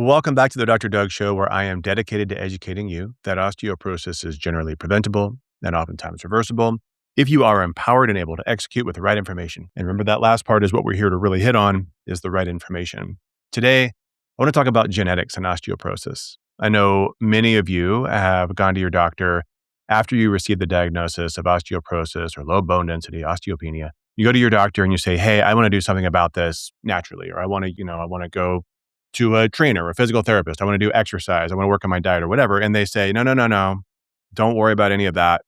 Welcome back to the Dr. Doug Show, where I am dedicated to educating you that osteoporosis is generally preventable and oftentimes reversible if you are empowered and able to execute with the right information. And remember, that last part is what we're here to really hit on, is the right information. Today, I want to talk about genetics and osteoporosis. I know many of you have gone to your doctor after you received the diagnosis of osteoporosis or low bone density, osteopenia. You go to your doctor and you say, hey, I want to do something about this naturally, or I want to go to a trainer or a physical therapist. I want to do exercise. I want to work on my diet or whatever. And they say, no. Don't worry about any of that.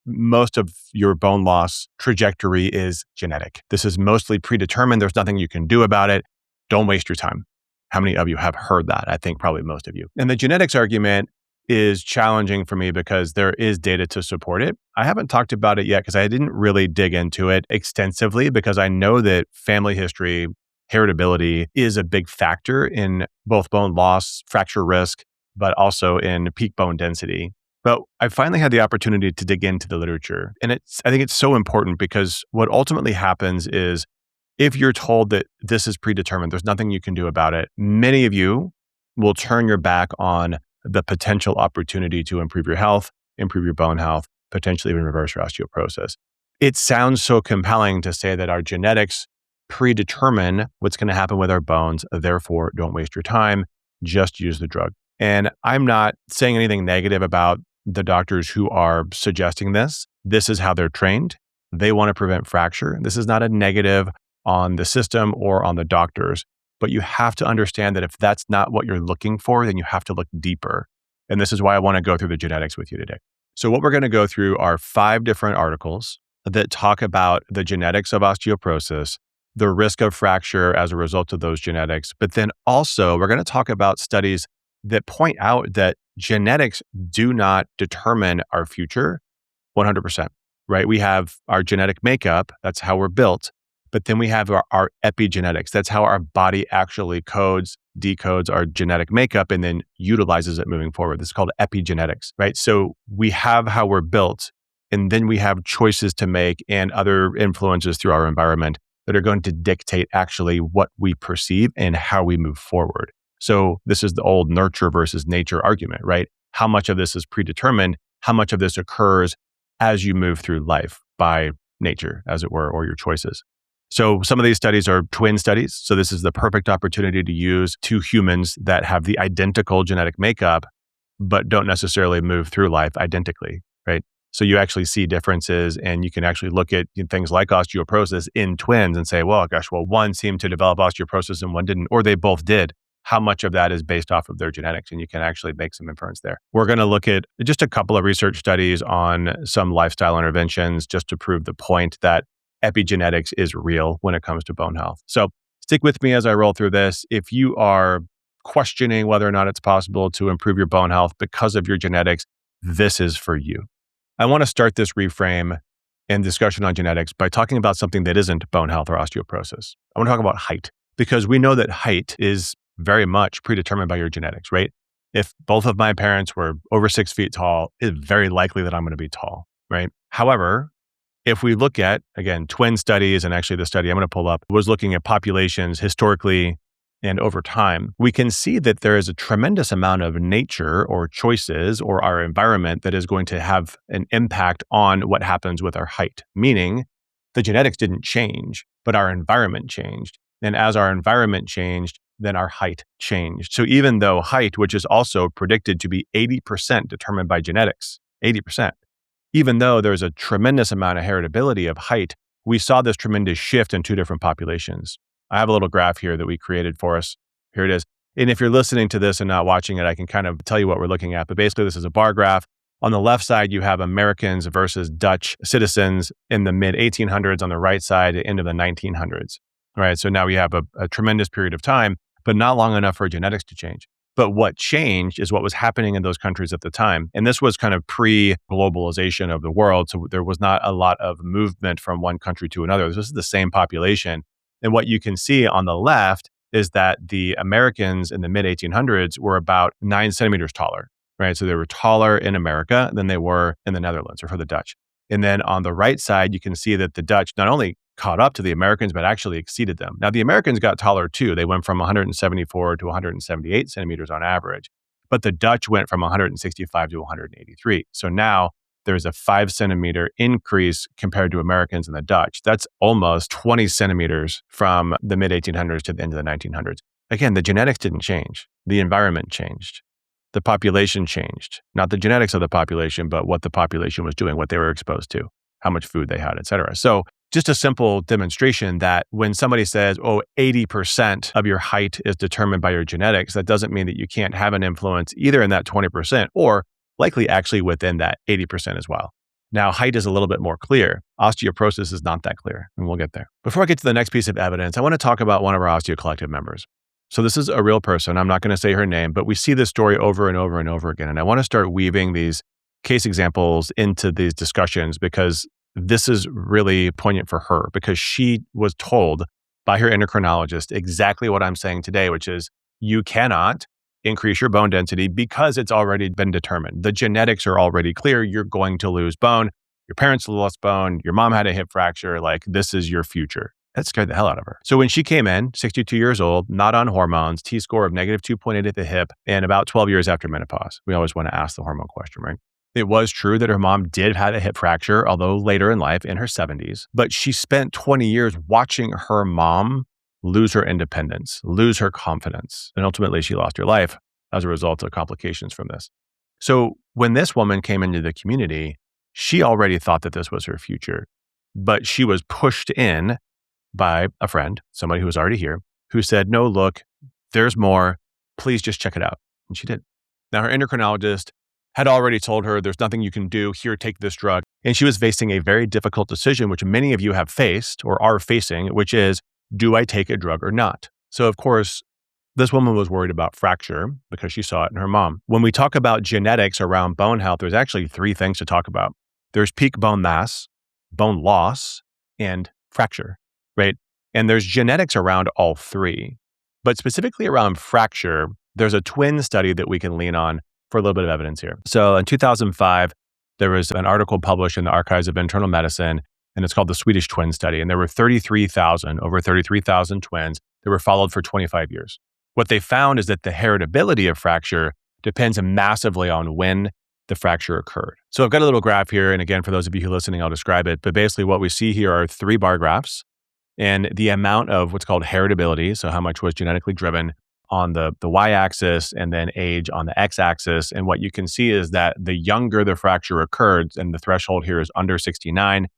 Most of your bone loss trajectory is genetic. This is mostly predetermined. There's nothing you can do about it. Don't waste your time. How many of you have heard that? I think probably most of you. And the genetics argument is challenging for me because there is data to support it. I haven't talked about it yet because I didn't really dig into it extensively because I know that family history, heritability is a big factor in both bone loss, fracture risk, but also in peak bone density. But I finally had the opportunity to dig into the literature. And I think it's so important because what ultimately happens is if you're told that this is predetermined, there's nothing you can do about it, many of you will turn your back on the potential opportunity to improve your health, improve your bone health, potentially even reverse your osteoporosis. It sounds so compelling to say that our genetics predetermine what's going to happen with our bones. Therefore, don't waste your time. Just use the drug. And I'm not saying anything negative about the doctors who are suggesting this. This is how they're trained. They want to prevent fracture. This is not a negative on the system or on the doctors. But you have to understand that if that's not what you're looking for, then you have to look deeper. And this is why I want to go through the genetics with you today. So what we're going to go through are 5 different articles that talk about the genetics of osteoporosis, the risk of fracture as a result of those genetics. But then also, we're going to talk about studies that point out that genetics do not determine our future 100%, right? We have our genetic makeup. That's how we're built. But then we have our epigenetics. That's how our body actually decodes our genetic makeup and then utilizes it moving forward. This is called epigenetics, right? So we have how we're built, and then we have choices to make and other influences through our environment that are going to dictate actually what we perceive and how we move forward. So this is the old nurture versus nature argument, right? How much of this is predetermined? How much of this occurs as you move through life by nature, as it were, or your choices? So some of these studies are twin studies. So this is the perfect opportunity to use 2 humans that have the identical genetic makeup, but don't necessarily move through life identically, right? So you actually see differences, and you can actually look at things like osteoporosis in twins and say, well, one seemed to develop osteoporosis and one didn't, or they both did. How much of that is based off of their genetics? And you can actually make some inference there. We're going to look at just a couple of research studies on some lifestyle interventions just to prove the point that epigenetics is real when it comes to bone health. So stick with me as I roll through this. If you are questioning whether or not it's possible to improve your bone health because of your genetics, this is for you. I want to start this reframe and discussion on genetics by talking about something that isn't bone health or osteoporosis. I want to talk about height, because we know that height is very much predetermined by your genetics, right? If both of my parents were over 6 feet tall, it's very likely that I'm going to be tall, right? However, if we look at, again, twin studies, and actually the study I'm going to pull up was looking at populations historically and over time, we can see that there is a tremendous amount of nature or choices or our environment that is going to have an impact on what happens with our height. Meaning the genetics didn't change, but our environment changed. And as our environment changed, then our height changed. So even though height, which is also predicted to be 80% determined by genetics, 80%, even though there's a tremendous amount of heritability of height, we saw this tremendous shift in 2 different populations. I have a little graph here that we created for us. Here it is. And if you're listening to this and not watching it, I can kind of tell you what we're looking at. But basically, this is a bar graph. On the left side, you have Americans versus Dutch citizens in the mid-1800s. On the right side, the end of the 1900s. All right, so now we have a tremendous period of time, but not long enough for genetics to change. But what changed is what was happening in those countries at the time. And this was kind of pre-globalization of the world. So there was not a lot of movement from one country to another. This is the same population. And what you can see on the left is that the Americans in the mid-1800s were about 9 centimeters taller, right? So they were taller in America than they were in the Netherlands or for the Dutch. And then on the right side, you can see that the Dutch not only caught up to the Americans, but actually exceeded them. Now, the Americans got taller too. They went from 174 to 178 centimeters on average, but the Dutch went from 165 to 183. So now there's a 5 centimeter increase compared to Americans and the Dutch. That's almost 20 centimeters from the mid 1800s to the end of the 1900s. Again, the genetics didn't change. The environment changed. The population changed. Not the genetics of the population, but what the population was doing, what they were exposed to, how much food they had, et cetera. So just a simple demonstration that when somebody says, 80% of your height is determined by your genetics, that doesn't mean that you can't have an influence either in that 20% or likely actually within that 80% as well. Now, height is a little bit more clear. Osteoporosis is not that clear, and we'll get there. Before I get to the next piece of evidence, I want to talk about one of our Osteo Collective members. So this is a real person. I'm not going to say her name, but we see this story over and over and over again. And I want to start weaving these case examples into these discussions because this is really poignant for her because she was told by her endocrinologist exactly what I'm saying today, which is you cannot increase your bone density because it's already been determined. The genetics are already clear. You're going to lose bone. Your parents lost bone. Your mom had a hip fracture. Like, this is your future. That scared the hell out of her. So when she came in, 62 years old, not on hormones, T-score of negative 2.8 at the hip, and about 12 years after menopause. We always want to ask the hormone question, right? It was true that her mom did have a hip fracture, although later in life, in her 70s. But she spent 20 years watching her mom lose her independence, lose her confidence. And ultimately, she lost her life as a result of complications from this. So when this woman came into the community, she already thought that this was her future. But she was pushed in by a friend, somebody who was already here, who said, no, look, there's more. Please just check it out. And she did. Now, her endocrinologist had already told her, there's nothing you can do. Here, take this drug. And she was facing a very difficult decision, which many of you have faced or are facing, which is, do I take a drug or not? So, of course, this woman was worried about fracture because she saw it in her mom. When we talk about genetics around bone health, there's actually three things to talk about. There's peak bone mass, bone loss, and fracture, right? And there's genetics around all three. But specifically around fracture, there's a twin study that we can lean on for a little bit of evidence here. So in 2005, there was an article published in the Archives of Internal Medicine, and it's called the Swedish Twin Study. And there were over 33,000 twins that were followed for 25 years. What they found is that the heritability of fracture depends massively on when the fracture occurred. So I've got a little graph here. And again, for those of you who are listening, I'll describe it. But basically what we see here are 3 bar graphs and the amount of what's called heritability. So how much was genetically driven on the y-axis and then age on the x-axis. And what you can see is that the younger the fracture occurred, and the threshold here is under 69,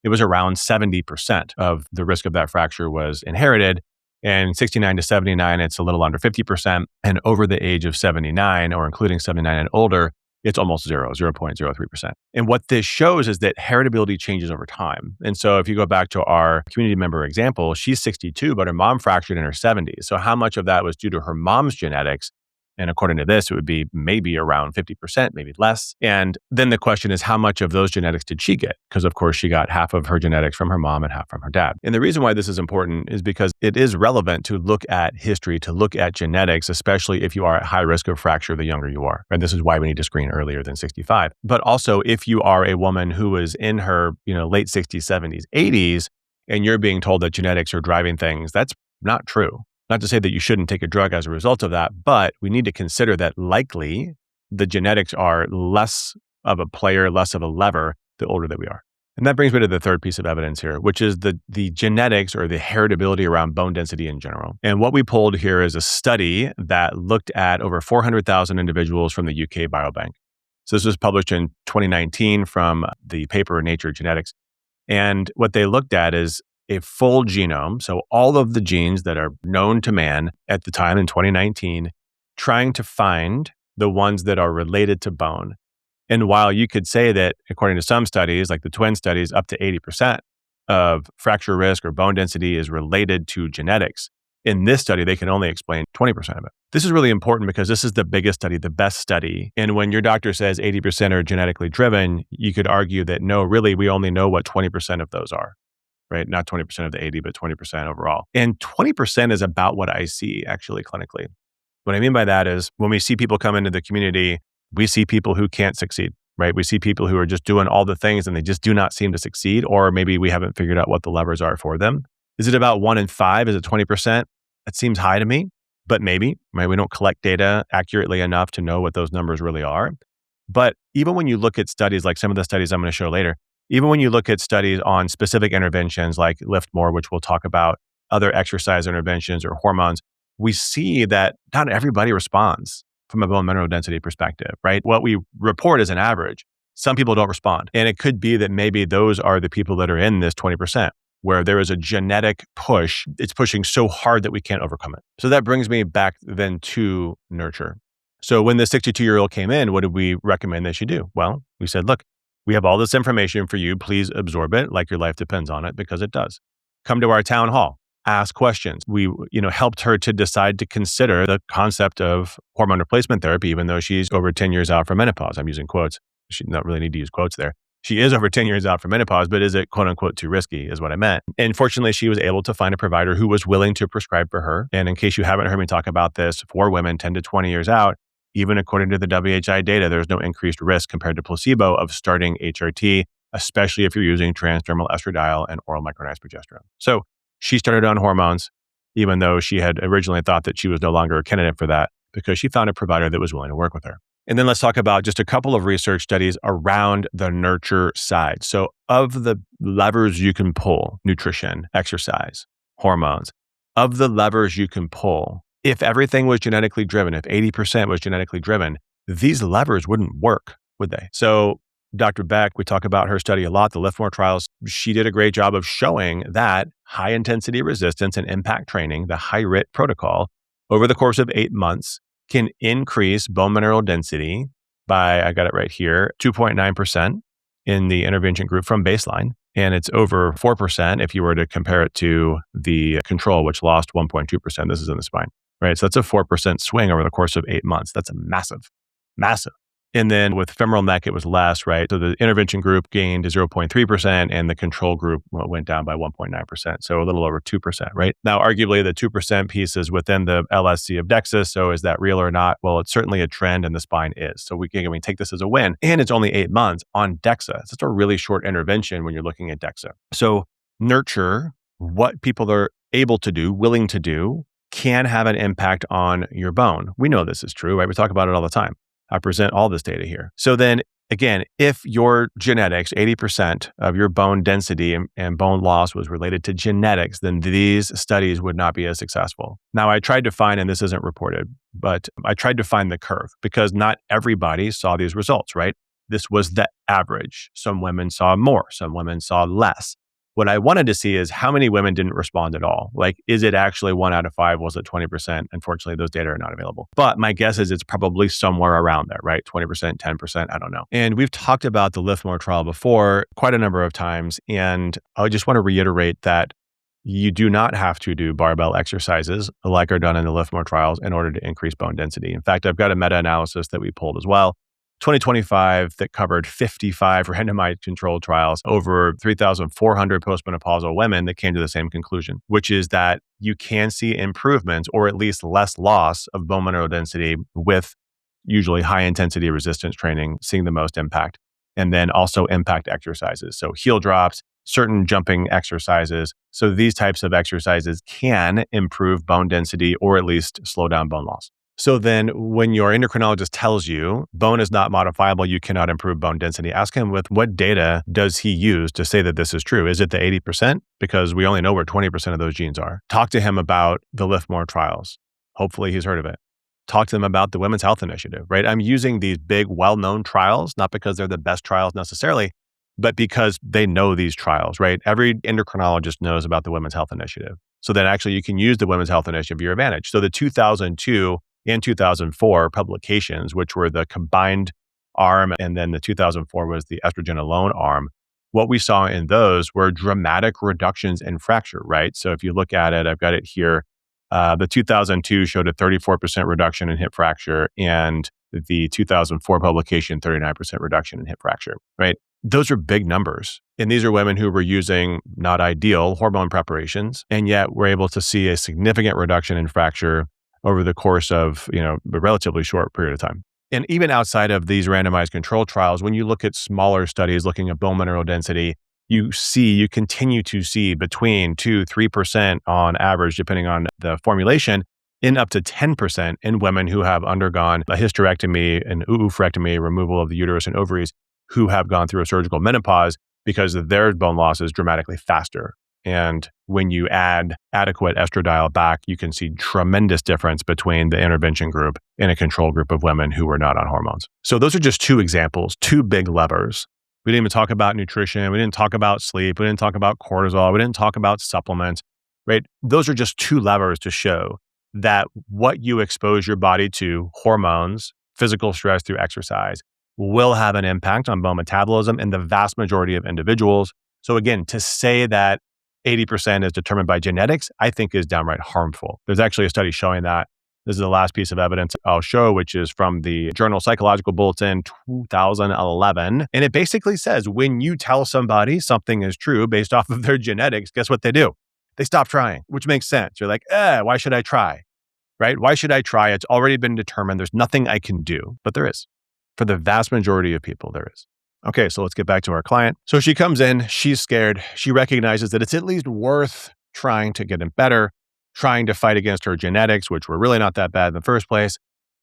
it was around 70% of the risk of that fracture was inherited. And 69 to 79, it's a little under 50%. And over the age of 79, or including 79 and older, it's almost 0.03%. And what this shows is that heritability changes over time. And so if you go back to our community member example, she's 62, but her mom fractured in her 70s. So how much of that was due to her mom's genetics? And according to this, it would be maybe around 50%, maybe less. And then the question is, how much of those genetics did she get? Because of course, she got half of her genetics from her mom and half from her dad. And the reason why this is important is because it is relevant to look at history, to look at genetics, especially if you are at high risk of fracture the younger you are. And this is why we need to screen earlier than 65. But also, if you are a woman who is in her late 60s, 70s, 80s, and you're being told that genetics are driving things, that's not true. Not to say that you shouldn't take a drug as a result of that, but we need to consider that likely the genetics are less of a player, less of a lever the older that we are. And that brings me to the third piece of evidence here, which is the genetics or the heritability around bone density in general. And what we pulled here is a study that looked at over 400,000 individuals from the UK Biobank. So this was published in 2019 from the paper Nature Genetics. And what they looked at is a full genome, so all of the genes that are known to man at the time in 2019, trying to find the ones that are related to bone. And while you could say that, according to some studies, like the twin studies, up to 80% of fracture risk or bone density is related to genetics, in this study, they can only explain 20% of it. This is really important because this is the biggest study, the best study. And when your doctor says 80% are genetically driven, you could argue that no, really, we only know what 20% of those are. Right? Not 20% of the 80, but 20% overall. And 20% is about what I see actually clinically. What I mean by that is when we see people come into the community, we see people who can't succeed. right? We see people who are just doing all the things and they just do not seem to succeed, or maybe we haven't figured out what the levers are for them. Is it about 1 in 5? Is it 20%? That seems high to me, but maybe, right? We don't collect data accurately enough to know what those numbers really are. But even when you look at studies like some of the studies I'm going to show later, even when you look at studies on specific interventions like Lift More, which we'll talk about, other exercise interventions or hormones, we see that not everybody responds from a bone mineral density perspective, right? What we report is an average. Some people don't respond. And it could be that maybe those are the people that are in this 20%, where there is a genetic push. It's pushing so hard that we can't overcome it. So that brings me back then to nurture. So when the 62-year-old came in, what did we recommend they should do? Well, we said, look, we have all this information for you. Please absorb it like your life depends on it, because it does. Come to our town hall, ask questions. We, helped her to decide to consider the concept of hormone replacement therapy, even though she's over 10 years out from menopause. I'm using quotes. She don't really need to use quotes there. She is over 10 years out from menopause, but is it quote unquote too risky is what I meant. And fortunately, she was able to find a provider who was willing to prescribe for her. And in case you haven't heard me talk about this, for women 10 to 20 years out, even according to the WHI data, there's no increased risk compared to placebo of starting HRT, especially if you're using transdermal estradiol and oral micronized progesterone. So she started on hormones, even though she had originally thought that she was no longer a candidate for that, because she found a provider that was willing to work with her. And then let's talk about just a couple of research studies around the nurture side. So of the levers you can pull, nutrition, exercise, hormones, of the levers you can pull, if everything was genetically driven, if 80% was genetically driven, these levers wouldn't work, would they? So Dr. Beck, we talk about her study a lot, the Lift More trials. She did a great job of showing that high intensity resistance and impact training, the high RIT protocol, over the course of 8 months can increase bone mineral density by, I got it right here, 2.9% in the intervention group from baseline. And it's over 4% if you were to compare it to the control, which lost 1.2%. This is in the spine, right? So that's a 4% swing over the course of 8 months. That's a massive. And then with femoral neck, it was less, right? So the intervention group gained 0.3% and the control group went down by 1.9%. So a little over 2%, right? Now, arguably the 2% piece is within the LSC of DEXA. So is that real or not? Well, it's certainly a trend and the spine is. So we can take this as a win. And it's only 8 months on DEXA. It's just a really short intervention when you're looking at DEXA. So nurture, what people are able to do, willing to do, can have an impact on your bone. We know this is true, right? We talk about it all the time. I present all this data here. So then again, if your genetics, 80% of your bone density and bone loss was related to genetics, then these studies would not be as successful. Now I tried to find, and this isn't reported, but I tried to find the curve because not everybody saw these results, right? This was the average. Some women saw more, some women saw less. What I wanted to see is how many women didn't respond at all. Like, is it actually 1 out of 5? Was it 20%? Unfortunately, those data are not available. But my guess is it's probably somewhere around there, right? 20%, 10%, I don't know. And we've talked about the Lift More trial before quite a number of times. And I just want to reiterate that you do not have to do barbell exercises like are done in the Lift More trials in order to increase bone density. In fact, I've got a meta-analysis that we pulled as well, 2025, that covered 55 randomized controlled trials over 3,400 postmenopausal women that came to the same conclusion, which is that you can see improvements or at least less loss of bone mineral density with usually high intensity resistance training, seeing the most impact, and then also impact exercises. So heel drops, certain jumping exercises. So these types of exercises can improve bone density or at least slow down bone loss. So then when your endocrinologist tells you bone is not modifiable, you cannot improve bone density, ask him with what data does he use to say that this is true? Is it the 80%? Because we only know where 20% of those genes are. Talk to him about the Lift More trials. Hopefully he's heard of it. Talk to them about the Women's Health Initiative, right? I'm using these big, well-known trials, not because they're the best trials necessarily, but because they know these trials, right? Every endocrinologist knows about the Women's Health Initiative. So that actually you can use the Women's Health Initiative to your advantage. So the 2002 and 2004 publications, which were the combined arm, and then the 2004 was the estrogen alone arm, what we saw in those were dramatic reductions in fracture, right? So if you look at it, I've got it here. The 2002 showed a 34% reduction in hip fracture, and the 2004 publication, 39% reduction in hip fracture, right? Those are big numbers. And these are women who were using not ideal hormone preparations, and yet were able to see a significant reduction in fracture over the course of, a relatively short period of time. And even outside of these randomized control trials, when you look at smaller studies looking at bone mineral density, you continue to see between 2-3% on average, depending on the formulation, in up to 10% in women who have undergone a hysterectomy and oophorectomy, removal of the uterus and ovaries, who have gone through a surgical menopause because their bone loss is dramatically faster. And when you add adequate estradiol back, you can see tremendous difference between the intervention group and a control group of women who were not on hormones. So those are just two examples, two big levers. We didn't even talk about nutrition. We didn't talk about sleep. We didn't talk about cortisol. We didn't talk about supplements, right? Those are just two levers to show that what you expose your body to, hormones, physical stress through exercise, will have an impact on bone metabolism in the vast majority of individuals. So again, to say that 80% is determined by genetics, I think is downright harmful. There's actually a study showing that. This is the last piece of evidence I'll show, which is from the journal Psychological Bulletin 2011. And it basically says when you tell somebody something is true based off of their genetics, guess what they do? They stop trying, which makes sense. You're like, why should I try? Right? Why should I try? It's already been determined. There's nothing I can do, but there is. For the vast majority of people, there is. Okay, so let's get back to our client. So she comes in, she's scared. She recognizes that it's at least worth trying to get him better, trying to fight against her genetics, which were really not that bad in the first place.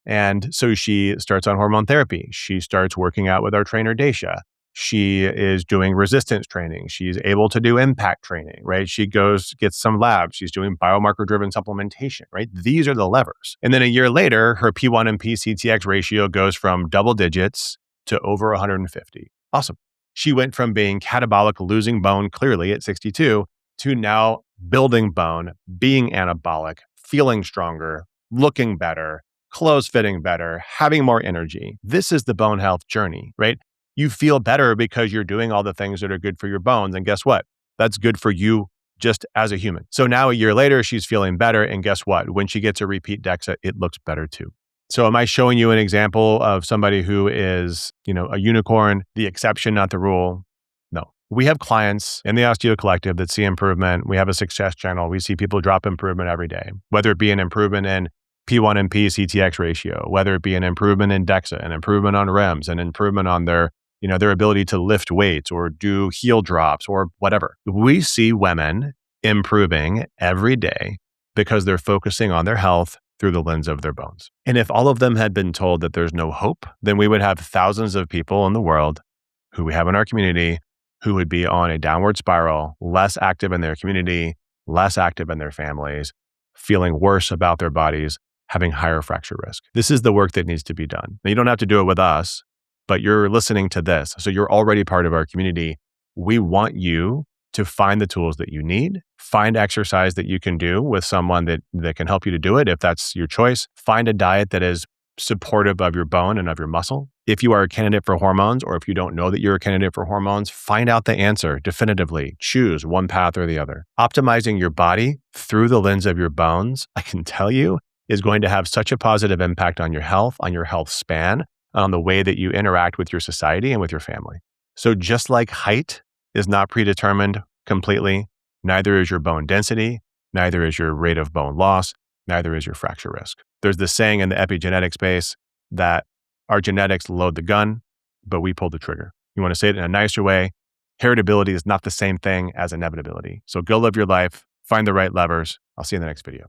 And so she starts on hormone therapy. She starts working out with our trainer, Dacia. She is doing resistance training. She's able to do impact training, right? She gets some labs. She's doing biomarker-driven supplementation, right? These are the levers. And then a year later, her P1NP CTX ratio goes from double digits to over 150. Awesome. She went from being catabolic, losing bone clearly at 62 to now building bone, being anabolic, feeling stronger, looking better, clothes fitting better, having more energy. This is the bone health journey, right? You feel better because you're doing all the things that are good for your bones. And guess what? That's good for you just as a human. So now a year later, she's feeling better. And guess what? When she gets a repeat DEXA, it looks better too. So am I showing you an example of somebody who is, a unicorn, the exception, not the rule? No. We have clients in the Osteo Collective that see improvement. We have a success channel. We see people drop improvement every day, whether it be an improvement in P1NP CTX ratio, whether it be an improvement in DEXA, an improvement on REMS, an improvement on their ability to lift weights or do heel drops or whatever. We see women improving every day because they're focusing on their health through the lens of their bones. And if all of them had been told that there's no hope, then we would have thousands of people in the world who we have in our community who would be on a downward spiral, less active in their community, less active in their families, feeling worse about their bodies, having higher fracture risk. This is the work that needs to be done. Now, you don't have to do it with us, but you're listening to this. So you're already part of our community. We want you to find the tools that you need, find exercise that you can do with someone that can help you to do it if that's your choice. Find a diet that is supportive of your bone and of your muscle. If you are a candidate for hormones, or if you don't know that you're a candidate for hormones, find out the answer definitively. Choose one path or the other. Optimizing your body through the lens of your bones, I can tell you, is going to have such a positive impact on your health span, on the way that you interact with your society and with your family. So just like height is not predetermined completely, neither is your bone density, neither is your rate of bone loss, neither is your fracture risk. There's this saying in the epigenetic space that our genetics load the gun, but we pull the trigger. You want to say it in a nicer way. Heritability is not the same thing as inevitability. So go live your life, find the right levers. I'll see you in the next video.